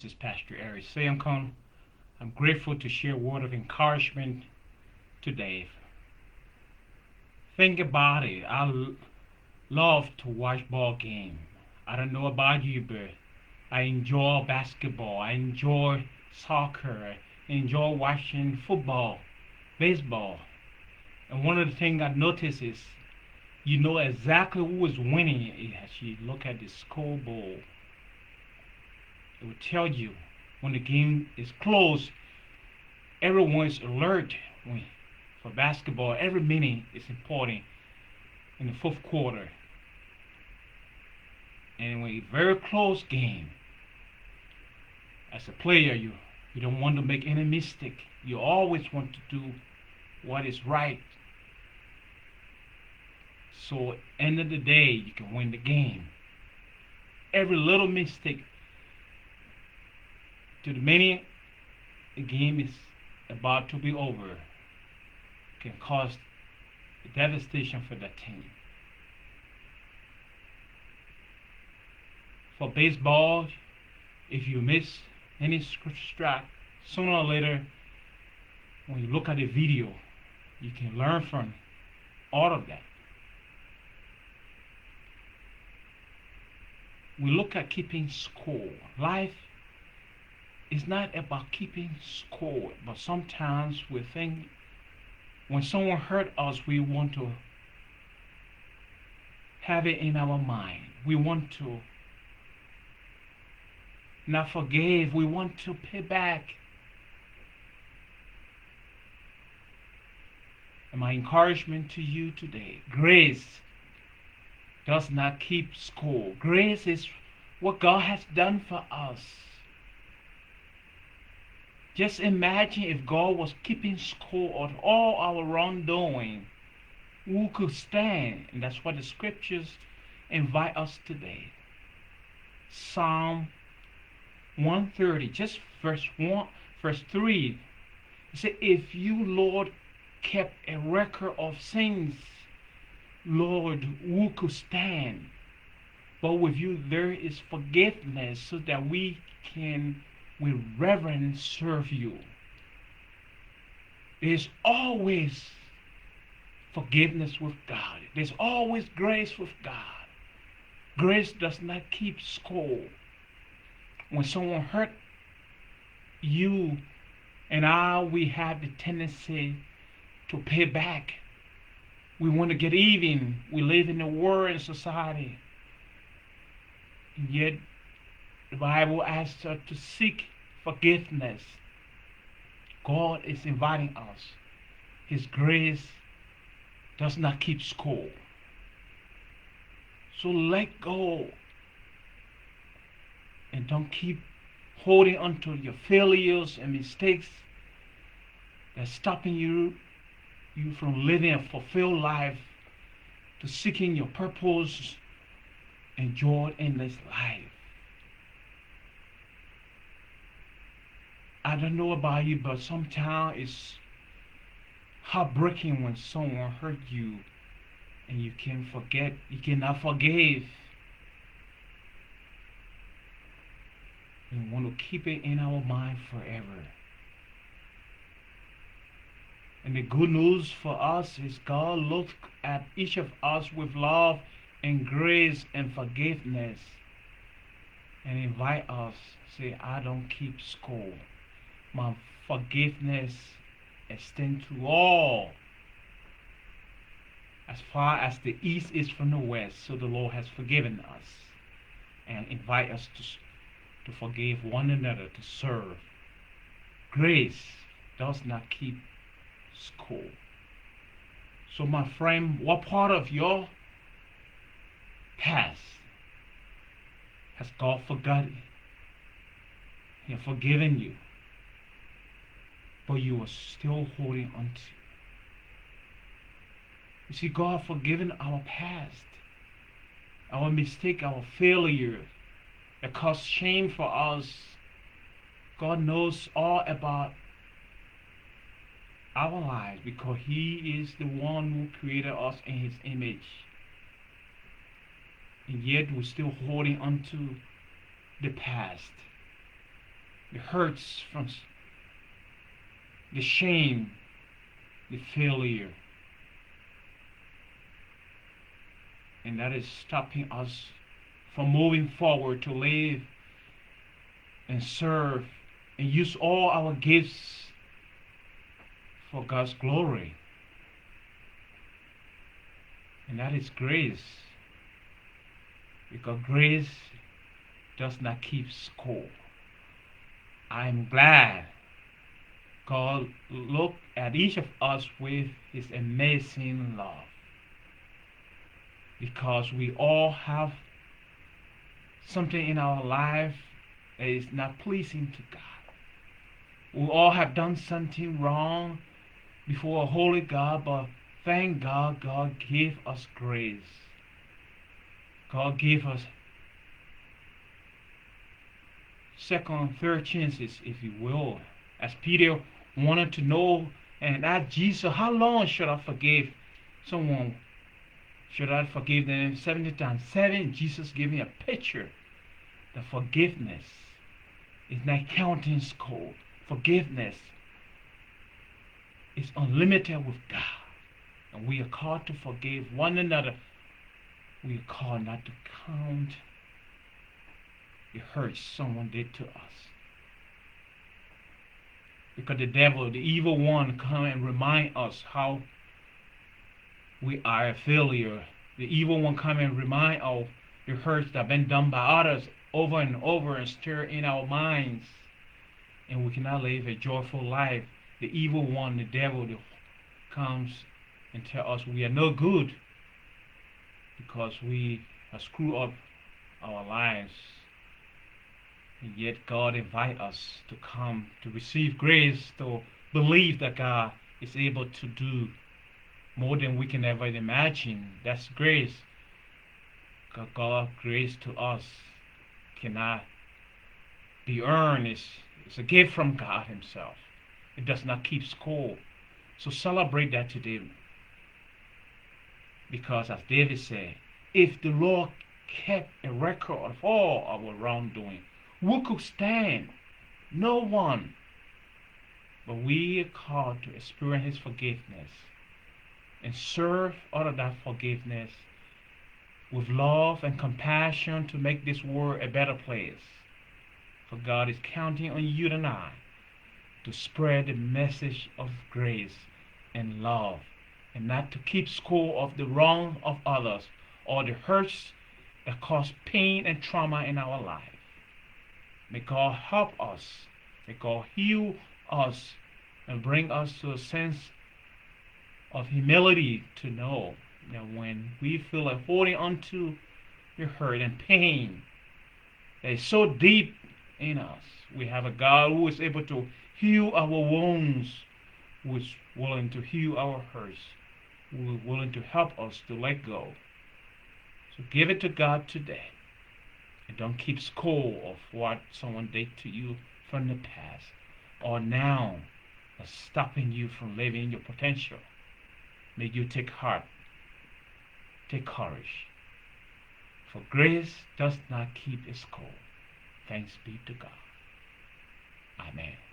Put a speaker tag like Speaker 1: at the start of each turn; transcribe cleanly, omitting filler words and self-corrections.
Speaker 1: This is Pastor Eric Sayamcon. I'm grateful to share a word of encouragement today. Think about it. Love to watch ball game. I don't know about you, but I enjoy basketball. I enjoy soccer. I enjoy watching football, baseball. And one of the things I notice is you know exactly who is winning as you look at the scoreboard. It will tell you when the game is close. Everyone's alert for basketball. Every minute is important in the fourth quarter. And when it's a very close game, as a player, you don't want to make any mistake. You always want to do what is right. So end of the day, you can win the game. Every little mistake to the minute the game is about to be over can cause devastation for the team. For baseball, if you miss any strike, sooner or later, when you look at the video, you can learn from all of that. We look at keeping score. Life is not about keeping score, but sometimes we think when someone hurt us, we want to have it in our mind. We want to not forgive. We want to pay back. And my encouragement to you today, grace does not keep score. Grace is what God has done for us. Just imagine if God was keeping score of all our wrongdoing. Who could stand? And that's what the scriptures invite us today. Psalm 130, just verse 1, verse 3. It said, if you, Lord, kept a record of sins, Lord, who could stand? But with you there is forgiveness so that we can with reverence serve you. There's always forgiveness with God. There's always grace with God. Grace does not keep score. When someone hurt you and we have the tendency to pay back. We want to get even. We live in a world and society. And yet the Bible asks us to seek forgiveness. God is inviting us. His grace does not keep score. So let go and don't keep holding on to your failures and mistakes that's stopping you from living a fulfilled life, to seeking your purpose and joy in this life. I don't know about you, but sometimes it's heartbreaking when someone hurt you and you cannot forgive. We want to keep it in our mind forever. And the good news for us is God looks at each of us with love and grace and forgiveness and invite us, say, I don't keep score. My forgiveness extends to all as far as the east is from the west. So the Lord has forgiven us and invite us to forgive one another, to serve. Grace does not keep score. So my friend, what part of your past has God forgotten? He has forgiven you, but you are still holding on to. You see, God forgiven our past, our mistake, our failure that caused shame for us. God knows all about our lives because He is the one who created us in His image. And yet we're still holding on to the past. the hurts, from the shame, the failure. And that is stopping us from moving forward to live and serve and use all our gifts for God's glory. And that is grace. Because grace does not keep score. I'm glad God looked at each of us with his amazing love. Because we all have something in our life that is not pleasing to God. We all have done something wrong before a holy God, but thank God, God gave us grace. God gave us second, third chances, if you will. As Peter wanted to know and ask Jesus, how long should I forgive someone? Should I forgive them 70 times 7? Jesus gave me a picture. The forgiveness is not counting score. Forgiveness is unlimited with God. And we are called to forgive one another. We are called not to count the hurt someone did to us. Because the devil, the evil one, come and remind us how we are a failure. The evil one come and remind us of the hurts that have been done by others over and over and stir in our minds. And we cannot live a joyful life. The evil one, the devil, comes and tell us we are no good because we have screwed up our lives. And yet God invites us to come to receive grace, to believe that God is able to do more than we can ever imagine. That's grace. God's grace to us cannot be earned. It's a gift from God himself. It does not keep score. So celebrate that today. Because as David said, if the Lord kept a record of all our wrongdoing, who could stand? No one. But we are called to experience his forgiveness and serve out of that forgiveness with love and compassion to make this world a better place. For God is counting on you and I to spread the message of grace and love, and not to keep score of the wrong of others or the hurts that cause pain and trauma in our life. May God help us. May God heal us and bring us to a sense of humility to know that when we feel like holding on to the hurt and pain that is so deep in us, we have a God who is able to heal our wounds, who is willing to heal our hurts, who is willing to help us to let go. So give it to God today. And don't keep score of what someone did to you from the past or now that's stopping you from living your potential. May you take heart, take courage. For grace does not keep its score. Thanks be to God. Amen.